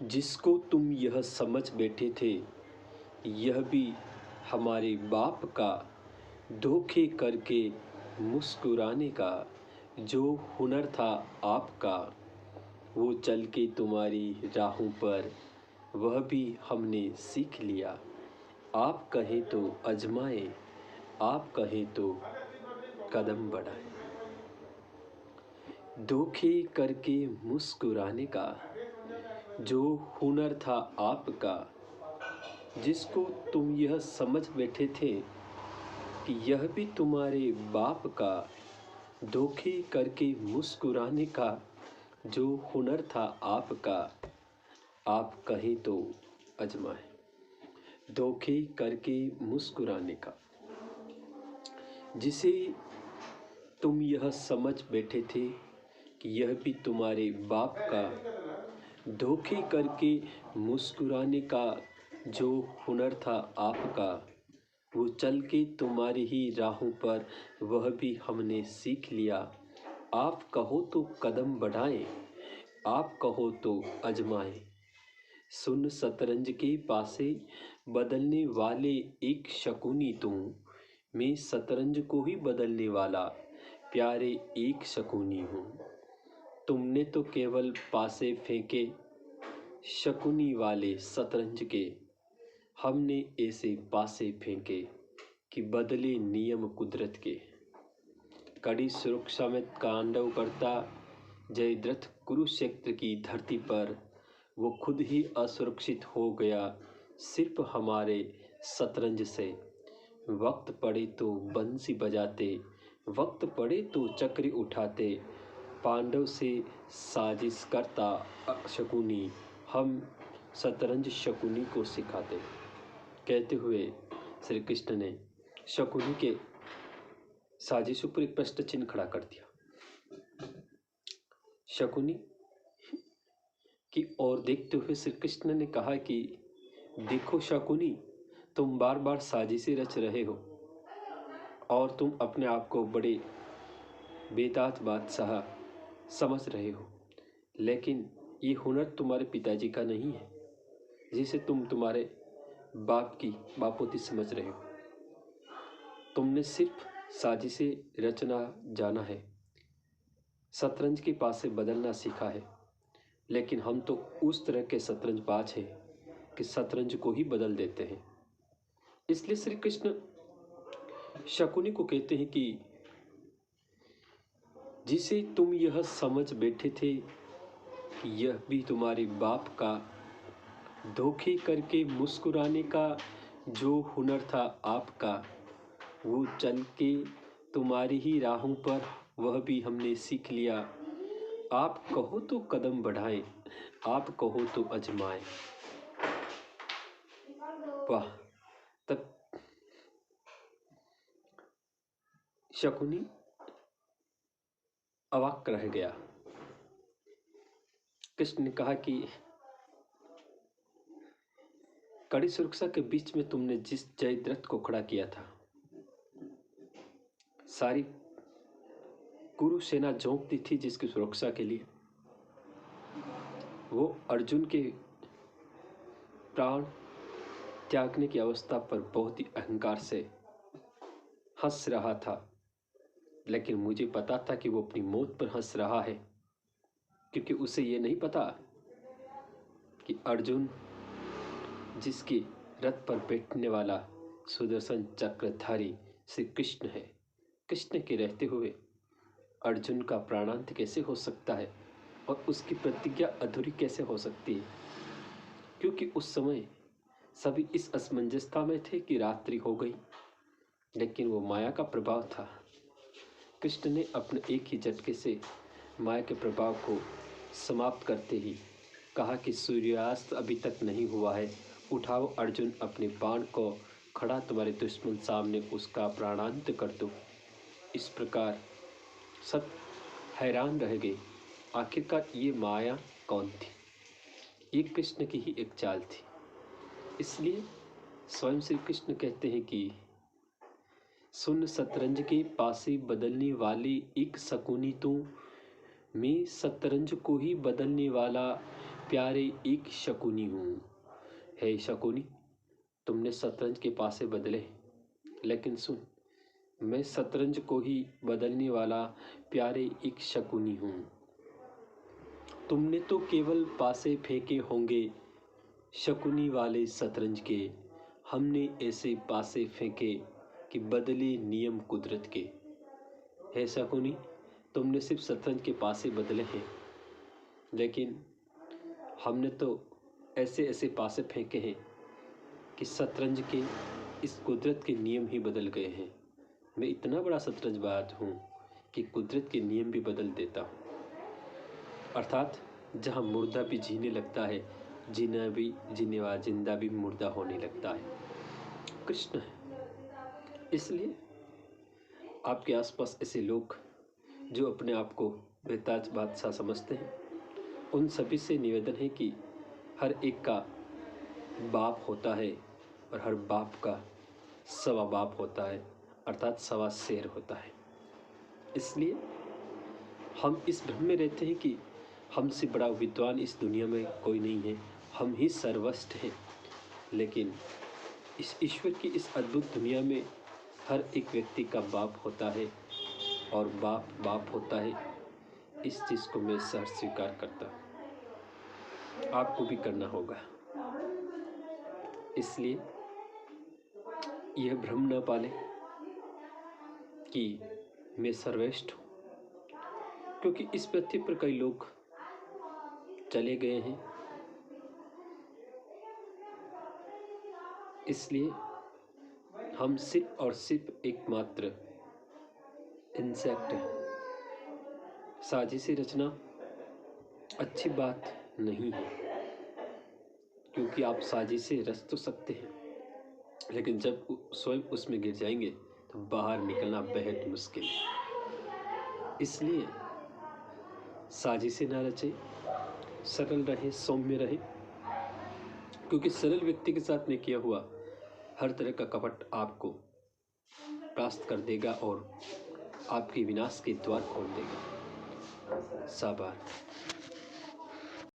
जिसको तुम यह समझ बैठे थे यह भी हमारे बाप का, धोखे करके मुस्कुराने का जो हुनर था आपका, वो चल के तुम्हारी राहों पर वह भी हमने सीख लिया। आप कहें तो आजमाएं, आप कहें तो कदम बढ़ाएं। धोखे करके मुस्कुराने का जो हुनर था आपका, जिसको तुम यह समझ बैठे थे कि यह भी तुम्हारे बाप का, धोखे करके मुस्कुराने का जो हुनर था आपका, आप कहें तो आजमाएं। धोखे करके मुस्कुराने का जिसे तुम यह समझ बैठे थे कि यह भी तुम्हारे बाप का, धोखे करके मुस्कुराने का जो हुनर था आपका, वो चल के तुम्हारी ही राहों पर वह भी हमने सीख लिया। आप कहो तो कदम बढ़ाएं, आप कहो तो आजमाएं। सुन शतरंज के पासे बदलने वाले एक शकुनी तुम, मैं शतरंज को ही बदलने वाला प्यारे एक शकुनी हूँ। तुमने तो केवल पासे फेंके शकुनी वाले शतरंज के, हमने ऐसे पासे फेंके कि बदले नियम कुदरत के। कड़ी सुरक्षा में तांडव करता जयद्रथ कुरुक्षेत्र की धरती पर, वो खुद ही असुरक्षित हो गया सिर्फ हमारे शतरंज से। वक्त पड़े तो बंसी बजाते, वक्त पड़े तो चक्र उठाते, पांडव से साजिश करता शकुनी, हम शतरंज शकुनी को सिखाते। कहते हुए श्री कृष्ण ने शकुनी के साजिशों पर एक प्रश्न चिन्ह खड़ा कर दिया। शकुनी की ओर देखते हुए श्री कृष्ण ने कहा कि देखो शकुनी, तुम बार बार साजिशें रच रहे हो और तुम अपने आप को बड़े बेताज बादशाह समझ रहे हो, लेकिन ये हुनर तुम्हारे पिताजी का नहीं है जिसे तुम तुम्हारे बाप की बापोती समझ रहे हो। तुमने सिर्फ साजिशें रचना जाना है, शतरंज के पासे बदलना सीखा है, लेकिन हम तो उस तरह के शतरंजबाज हैं कि शतरंज को ही बदल देते हैं। इसलिए श्री कृष्ण शकुनी को कहते हैं कि जिसे तुम यह समझ बैठे थे कि यह भी तुम्हारे बाप का, धोखे करके मुस्कुराने का जो हुनर था आपका, वो चल के तुम्हारी ही राहों पर वह भी हमने सीख लिया। आप कहो तो कदम बढ़ाएं, आप कहो तो आजमाएं। वाह! तब शकुनी अवाक रह गया। कृष्ण ने कहा कि कड़ी सुरक्षा के बीच में तुमने जिस जयद्रथ को खड़ा किया था, सारी कुरु सेना झोंकती थी जिसकी सुरक्षा के लिए, वो अर्जुन के प्राण त्यागने की अवस्था पर बहुत ही अहंकार से हंस रहा था। लेकिन मुझे पता था कि वो अपनी मौत पर हंस रहा है, क्योंकि उसे ये नहीं पता कि अर्जुन जिसके रथ पर बैठने वाला सुदर्शन चक्रधारी श्री कृष्ण है, कृष्ण के रहते हुए अर्जुन का प्राणांत कैसे हो सकता है और उसकी प्रतिज्ञा अधूरी कैसे हो सकती है। क्योंकि उस समय सभी इस असमंजसता में थे कि रात्रि हो गई, लेकिन वो माया का प्रभाव था। कृष्ण ने अपने एक ही झटके से माया के प्रभाव को समाप्त करते ही कहा कि सूर्यास्त अभी तक नहीं हुआ है, उठाओ अर्जुन अपने बाण को, खड़ा तुम्हारे दुश्मन सामने उसका प्राणांत कर दो। इस प्रकार सब हैरान रह गए, आखिरकार ये माया कौन थी। ये कृष्ण की ही एक चाल थी। इसलिए स्वयं श्री कृष्ण कहते हैं कि सुन शतरंज के पासे बदलने वाले एक शकुनी तू, मैं शतरंज को ही बदलने वाला प्यारे एक शकुनी हूँ। हे शकुनी, तुमने शतरंज के पासे बदले, लेकिन सुन, मैं शतरंज को ही बदलने वाला प्यारे एक शकुनी हूँ। तुमने तो केवल पासे फेंके होंगे शकुनी वाले शतरंज के, हमने ऐसे पासे फेंके कि बदले नियम कुदरत के। हे शकुनी, तुमने सिर्फ शतरंज के पासे बदले हैं, लेकिन हमने तो ऐसे ऐसे पासे फेंके हैं कि शतरंज के इस कुदरत के नियम ही बदल गए हैं। मैं इतना बड़ा शतरंजबाज हूँ कि कुदरत के नियम भी बदल देता हूँ। अर्थात जहाँ मुर्दा भी जीने लगता है, जिंदा भी मुर्दा होने लगता है। कृष्ण है। इसलिए आपके आसपास ऐसे लोग जो अपने आप को बेताज बादशाह समझते हैं, उन सभी से निवेदन है कि हर एक का बाप होता है और हर बाप का सवा बाप होता है, अर्थात सवा शेर होता है। इसलिए हम इस भ्रम में रहते हैं कि हमसे बड़ा विद्वान इस दुनिया में कोई नहीं है, हम ही सर्वश्रेष्ठ हैं। लेकिन इस ईश्वर की इस अद्भुत दुनिया में हर एक व्यक्ति का बाप होता है और बाप बाप होता है। इस चीज़ को मैं सहर्ष स्वीकार करता हूँ, आपको भी करना होगा। इसलिए यह भ्रम न पाले कि मैं सर्वश्रेष्ठ हूँ, क्योंकि इस पृथ्वी पर कई लोग चले गए हैं। इसलिए हम सिर्फ और सिर्फ एकमात्र इंसेक्ट हैं। साजिशें रचना अच्छी बात नहीं है, क्योंकि आप साजिशें रच तो सकते हैं, लेकिन जब स्वयं उसमें गिर जाएंगे तो बाहर निकलना बेहद मुश्किल है। इसलिए साजिशें ना रचें, सरल रहे, सौम्य रहे, क्योंकि सरल व्यक्ति के साथ में किया हुआ हर तरह का कपट आपको परास्त कर देगा और आपके विनाश के द्वार खोल देगा। साबार।